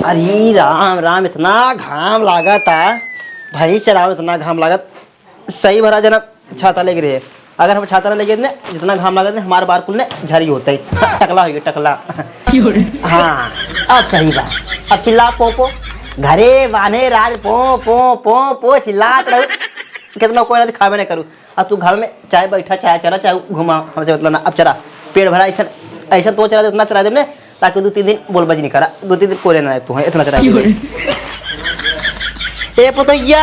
अरे राम राम, इतना घाम लागत है भाई, चलाओ इतना घाम लागत। सही भरा जना छाता लेके रहे, अगर हम छाता लेके ने जितना घाम लागत ने हमारे बार कुल ने झरी होता है, टकला हो गया टकला। हाँ अब सही बात। अब चिल्ला पोपो घरे बाने राज पो पो पो पो चिल्लात रहो, कितना कोई ना खावे नहीं करूँ। अब तू घर में चाय बैठा चाय चला चाहे घुमा हमसे मतलब ना। अब चला पेड़ भरा ऐसा ऐसा तो चला दे, उतना चला दे ने, ताकि 2-3 दिन बोल बज नहीं करा, 2-3 दिन कोई ना तू है इतना चला ए पतोइया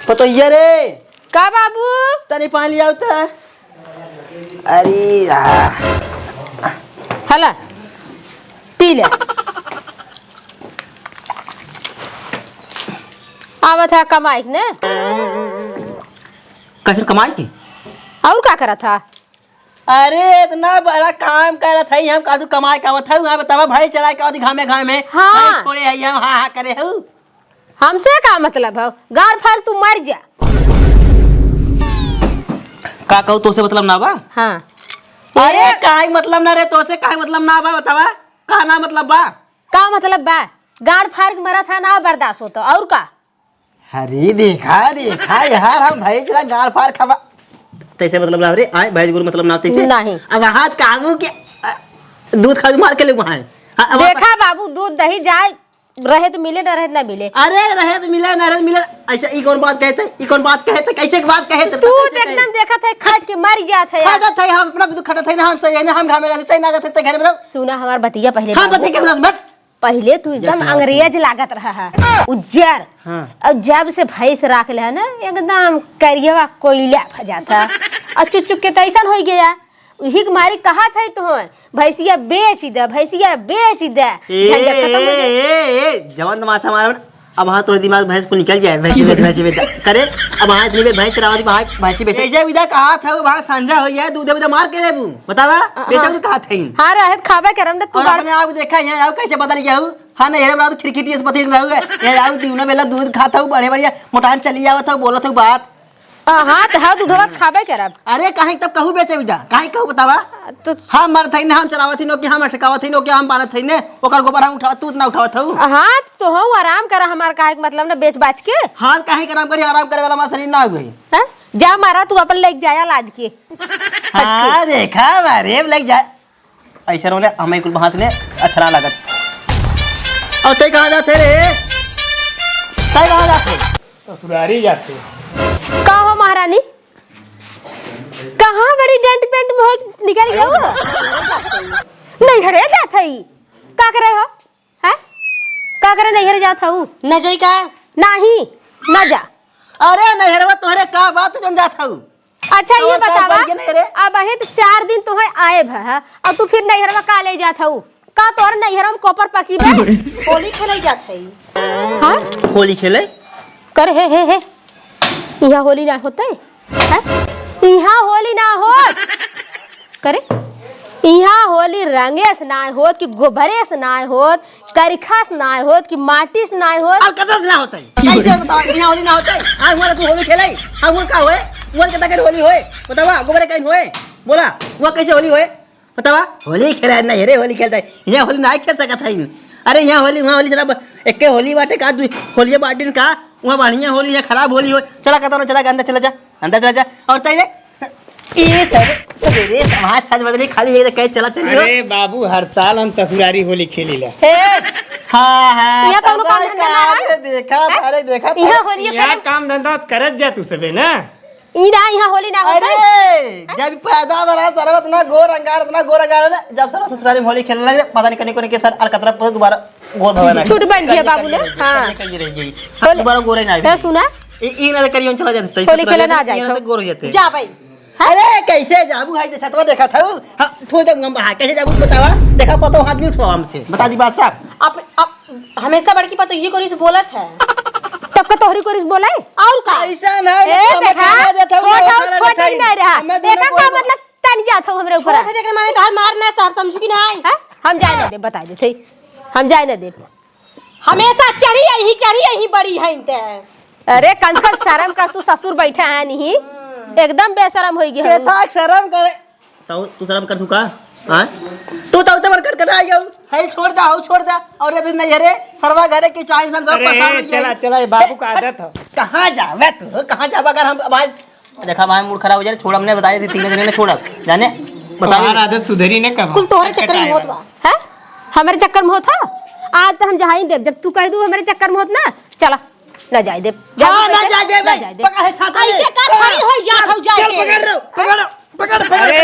पतोइया रे का बाबू तनी पानी लिया होता है। अरे हला पी ले। आवत है कमाई ने कैसे कमाई की और का करा था? अरे इतना बड़ा काम कर रहा था हम, काजू कमाई का था वहां बतावा भाई चला के आदि घामे घामे हाँ। छोड़े है हम हां हां करे हूं। हमसे का मतलब है? गार फार तू मर जा। का कहू तो से मतलब ना बा? हाँ अरे काहे मतलब ना रे, तो से काहे मतलब ना बा बतावा, का ना मतलब बा? का मतलब बा? गार फार मरा था ना बर्दाश्त होता और का? अरे देखा देखा यार हम भाई चला गाड़ फाड़ खावा तैसे मतलब ना रे, आए भाई गुरु मतलब ना तैसे नहीं। अब हाथ काबू के दूध खा मार के ले वहां देखा बाबू दूध दही जाए रहे तो मिले ना रहे ना मिले। अरे रहे तो मिले ना रहे तो मिले, ऐसा ई कौन बात कहते, ई कौन बात कहते, कैसे की बात कहते? तू एकदम देखा था खट के मर जात है। खटत है हम अपना दुख खटत है ना, हम सही है ना, हम घामे जाते ना जाते घर में रहो। सुना हमार बतिया पहले हां बाबू। बतिया के बस बैठ। पहले तू एकदम अंग्रेज लागत रहा है उज्जर। हाँ। अब जब से भैंस राख ले है ना एकदम करियवा कोयला खजाता और चुक चुक के कैसन हो गया। वही मारी कहा था तो भैंसिया बेच दे भैंसिया बेच दे। झंझट खत्म हो गया। जवान तमाशा मारा अब हाँ तोरे दिमाग भैंस को निकल जाए, भैंस बेच करे। अब हाँ इतनी भैंस चरावा दी वहाँ भैंस बेच ऐसे विदा कहा था वहाँ संजा हो जाए दूध विदा मार के देबू बतावा बेचा तो कहा था। हाँ रहत खाबा करम ने तू और अपने आप देखा यहाँ आओ कैसे बदल गया हूँ। हाँ नहीं हेरे बड़ा तो खिड़की से पति रहूँगा यहाँ आओ तीनों बेला दूध खाता हूँ बढ़िया बढ़िया मोटान चली जावा था बोला था बात। हाँ तो हाँ दूधवा खाबा करब। अरे काहे तब कहू बेचे विदा काहे कहू बतावा तो हम मर थई ने हम चरावत थी नो कि हम अटकावत थी नो कि हम बानत थई ने ओकर गोबर हम उठावत तू ना उठावत हूँ। हाँ तो हम आराम करा हमार काहे मतलब ना बेच बाच के। हाँ काहे काम करी आराम करे वाला हमारा शरीर ना हुई। हैं जा मारा तू अपन लेके जाया लाद के। हाँ देखा मारे लग जाए ऐसा रोने हमें कुल वहां से अच्छा ना लागत। और तय कहाँ जाते रे, तय कहाँ जाते? ससुरारी जाते। का हो महारानी कहाँ बड़ी डेंट पेंट में हो निकल गया हो? नहीं हरे जात हई का करे हो हैं? का करे नहीं हरे जात हूँ न जाई का नहीं न जा। अरे नहीं हरवा तोहरे का बात जन जात हूँ। अच्छा ये और का बतावा बढ़ गया नहीं रे? अब अहे तो 4 दिन तुम्हें आए भा और तू फिर नहीं हरवा का ले जात हूँ का तोर नहीं हरम कोपर पकी बे होली खेले जात है। हाँ होली खेले कर हे यहाँ होली ना होते हैं? यहाँ होली ना हो करे यहाँ होली रंगेस ना होत कि गोबरेस ना होत करिखास ना होत कि माटीस ना होत। अलकतरा से ना होता है कैसे बतावा यहाँ होली ना होता है? आज हमारा तू होली खेले हम बोल का होए बोल के तक होली होए बतावा गोबरे कहीं होए बोला वो कैसे होली होए बतावा? होली खेला नहीं रे होली खेलता है यहाँ होली ना खेल सकता है। अरे यहाँ होली वहाँ होली चला एक के होली बाटे का होली बाटे का वहाँ बढ़िया होली यहाँ खराब होली हो चला कहता ना चला अंदर चला जा अंदर चला जा। और तय ये सवेरे समाज सज बदली खाली ये कह चला चलिए। अरे बाबू हर साल हम ससुरारी होली खेली ला। हाँ हाँ यहाँ कौनो काम धंधा ना है? देखा अरे देखा यहाँ होली यहाँ काम धंधा करत जा तू सबे ना। इना यहाँ होली ना होते अरे जब पैदा बना सरवत ना गोर अंगार ना जब सारा ससुराली में होली खेलने लगे पता नहीं करने के सर अलकतरा पर दोबारा गोर भवन आ छूट बन गया बाबू ने। हाँ दोबारा गोर ही ना मैं सुना ई ना करियो चला जाते होली खेले ना जाए तो गोर हो जाते जा भाई अरे कैसे जाबू भाई छतवा देखा था हां थोड़ी देर हम कैसे जाबू बतावा देखा पतो हाथ नहीं उठवा हमसे बता दी बात साहब। अब हमेशा बड़की पतो ये कोरी से बोलत है तब का तोहरी कोरिस बोले और का ऐसा ना ए देखा छोटा ही नहीं रहा देखा का मतलब तन जात हो हमरे ऊपर छोटे देखने माने तोहर मारना सब समझू कि नहीं। हम जाए ना दे बता दे थे हम जाए ना दे हमेशा चढ़ी यही बड़ी है इनते। अरे कम से कम शर्म कर तू ससुर बैठा है नहीं एकदम बेशरम हो गया शर्म करे तो तू शर्म कर तू का हां तू तो उतर कर आई जाऊ है छोड़ दा हो छोड़ दा और यदि नहीं रे सरवा घरे की चाय सब अरे चला चला ये बाबू का आदत है। कहाँ जावे तू कहाँ जावा अगर हम भाई देखा हमारा मूड खराब हो जाए छोड़ हमने बताया थी 3 दिन में छोड़ा जाने बता तुम्हारा आदत सुधरी ने कब कुल तोहरे चक्कर में होत बा है हमारे चक्कर में होता आज तो हम जा ही देव जब तू कह दू हमारे चक्कर में होत ना चला ना जाए देव हां ना जा दे पकड़ है छाता ऐसे का खड़ी हो जा हो जाए चल पकड़ रो पकड़ अरे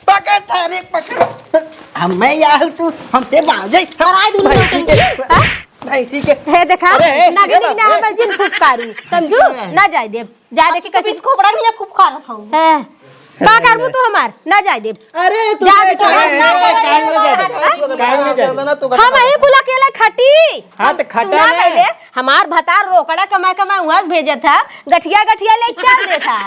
पकड़ अरे पकड़ हम मैं यार तू हमसे बांध जाई कराए दूं नहीं ठीक है हे देखा नागिन ने हम जिन फुफकारू समझू ना जाए देव जा दे के किसी कैसे को बड़ा नहीं खूब खा रहा था है का करबू तू हमार ना जाए देव अरे तू जा दे हम ही कुला केला खटी हाँ तो खटा सुना है। पहले हमार भतार रोकड़ा कमा कमा उहास भेजे था गठिया गठिया ले चल दे था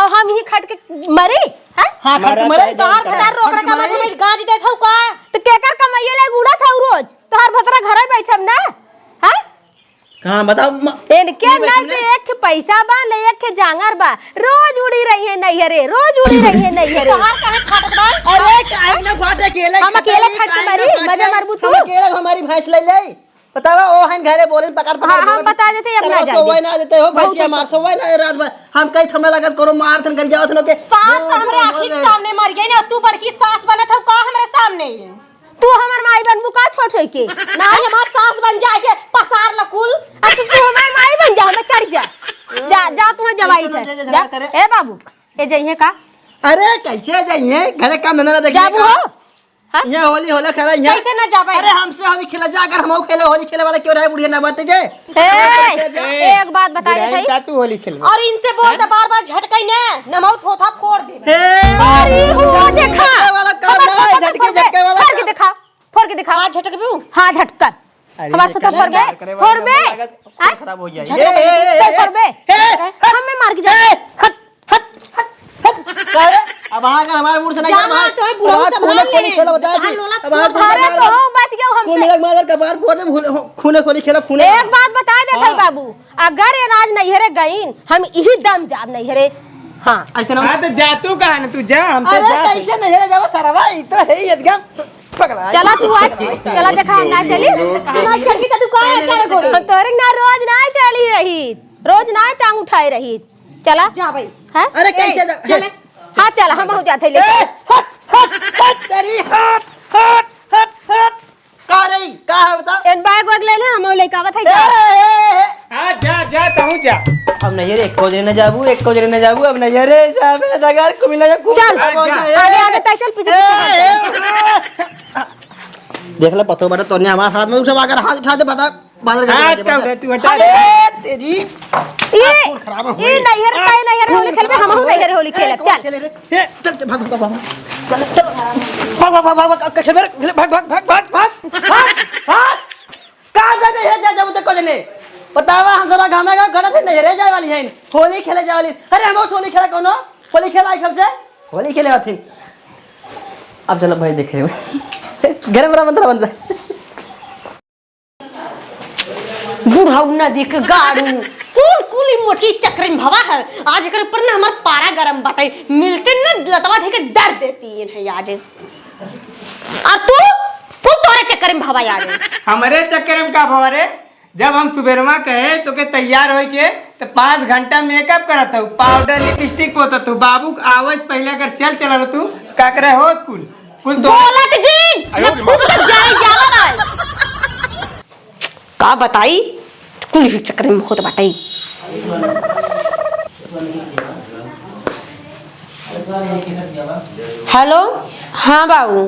और हम ही खट के मरी हैं हां खट मरे तोहार खटार रोकड़ा का मतलब गांज देत हौ का तो केकर कमाइए ले गुड़ा था रोज तोहार भतरा घरे बैठम ना हैं कहां बताओ इनके नहीं तो एक पैसा बा ले एक जांगर बा रोज उड़ी रही है नैहरे रोज उड़ी रही है नैहरे तोहार काहे फाटत बा अरे काहे ना फाटे केले हम अकेले खट के मरी मजा मरबू तू केले हमारी भैंस ले ले बतावा ओ हन घरे बोले पकड़ हाँ, हम बता देते अब ना जाए सोवे ना देते हो भैंसिया मार सोवे ना रात भर हम कई थमे लगत करो मार थन कर जाओ थन के सास तो हमरे आँखी के सामने मर गई ना तू बड़की सास बनत हौ का हमरे सामने तू हमर माई बनबू का छोट होई के ना हमार सास बन जाए के पसार लकुल अब तू हमर माई बन जा मैं चढ़ जा जा जा तू जवाई थे जा ए बाबू ए जइहे का अरे कैसे जाइए घरे का मेहनत देख जाबू हो हां ये होली होला खेला यहाँ कैसे ना जाबे अरे हमसे होली खेला जा अगर हम खेले होली खेले वाला क्यों रहे बुढ़िया ना बात के ए एक बात बता दे थई का तू होली खेल और इनसे बोल दे बार-बार झटकई ने नमौत होता फोड़ दे अरे हो देखा वाला काम है झटके वाला फोड़ के दिखा फोड़ के दिखा हां झटकबू हां झटकर हमार तो फोड़ बे खराब हो जाए तो फोड़ बे हमें मार के जा हट हट हट अब अगर हमारे मूड से नहीं जाना तो है बुढ़ऊ संभाल ले खेला बता जहाँ लोला अब आप घरे तो हो बच गए खून हमसे मिला मार कपार फोड़ दे खूने खोली खेला खूने एक बात बता दे थई बाबू अगर ये राज नैहरे गईन हम यही दम जाब नैहरे हां ऐसा ना हाँ तो जा तू कहा ना तू जा हम तो अरे जा कैसे नहीं है जावा सारा भाई तो है ही एकदम पकड़ा चला तू आज चला देखा हम ना चली ना चढ़ के तू का चढ़ गोड़ी हम तोरे ना रोज ना चली रही रोज ना टांग उठाई रही चला जा भाई हैं अरे कैसे चले हां चला हम हो जाते ले हट हट हट तेरी हट हट हट हट का रही का है बता एक बैग वग ले ले हम लेके आवत है हाँ जा जा तू जा अब नहीं रे एक को न जाबू एक को न जाबू अब नहीं रे जाबे जगह को मिला चल आगे आगे तय चल पीछे देख ले पतो बड़ा तोने हमारे हाथ में उठा अगर हाथ उठा दे बता बादल हाँ तो तू हटा अरे तेरी ये नैहर काय नैहर होली खेलबे हम नैहर होली खेलब चल चल भाग भाग भाग चल भाग भाग भाग भाग खेल भाग भाग भाग भाग भाग कहां जा नहीं जा जब तक को ने बतावा हम जरा गाना गा खड़ा थे नहीं रह जाए वाली है होली खेले जाए वाली अरे हम होली खेला कोनो होली खेला है कब से होली खेले हथिन अब चलो भाई देखे घर बड़ा बंदरा बंदरा बुढ़ऊ ना देख गाड़ू कुल कुली मोटी चक्कर में भवा है आज कर ऊपर ना हमार पारा गरम बाटे मिलते ना लतवा देके डर देती है आज आ तू तोरे चक्कर में भवा यार हमारे चक्कर में का भवरे जब हम सुबेरवा कहे तो के तैयार होई के तो 5 घंटा मेकअप करत हूँ पाउडर लिपस्टिक पोतत हूँ बाबू आवाज पहले अगर चल चला तू का करे हो कुल कुल दो बोलत जी न फूट तक जाए जाला ना का बताई कुल चक्कर में होत बाटे हेलो हाँ बाबू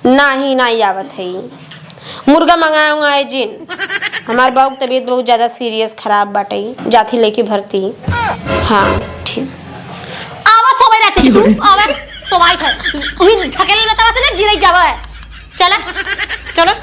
नहीं आवत है मुर्गा मंगाऊंगा है जिन हमारे बाबू की तबीयत बहुत ज़्यादा सीरियस खराब बाटे जाती लेके भर्ती हाँ ठीक आवा सोवे रहते तू आवा सोवाई है वही ढकेल में तवा से ना गिरई जावा है चला चलो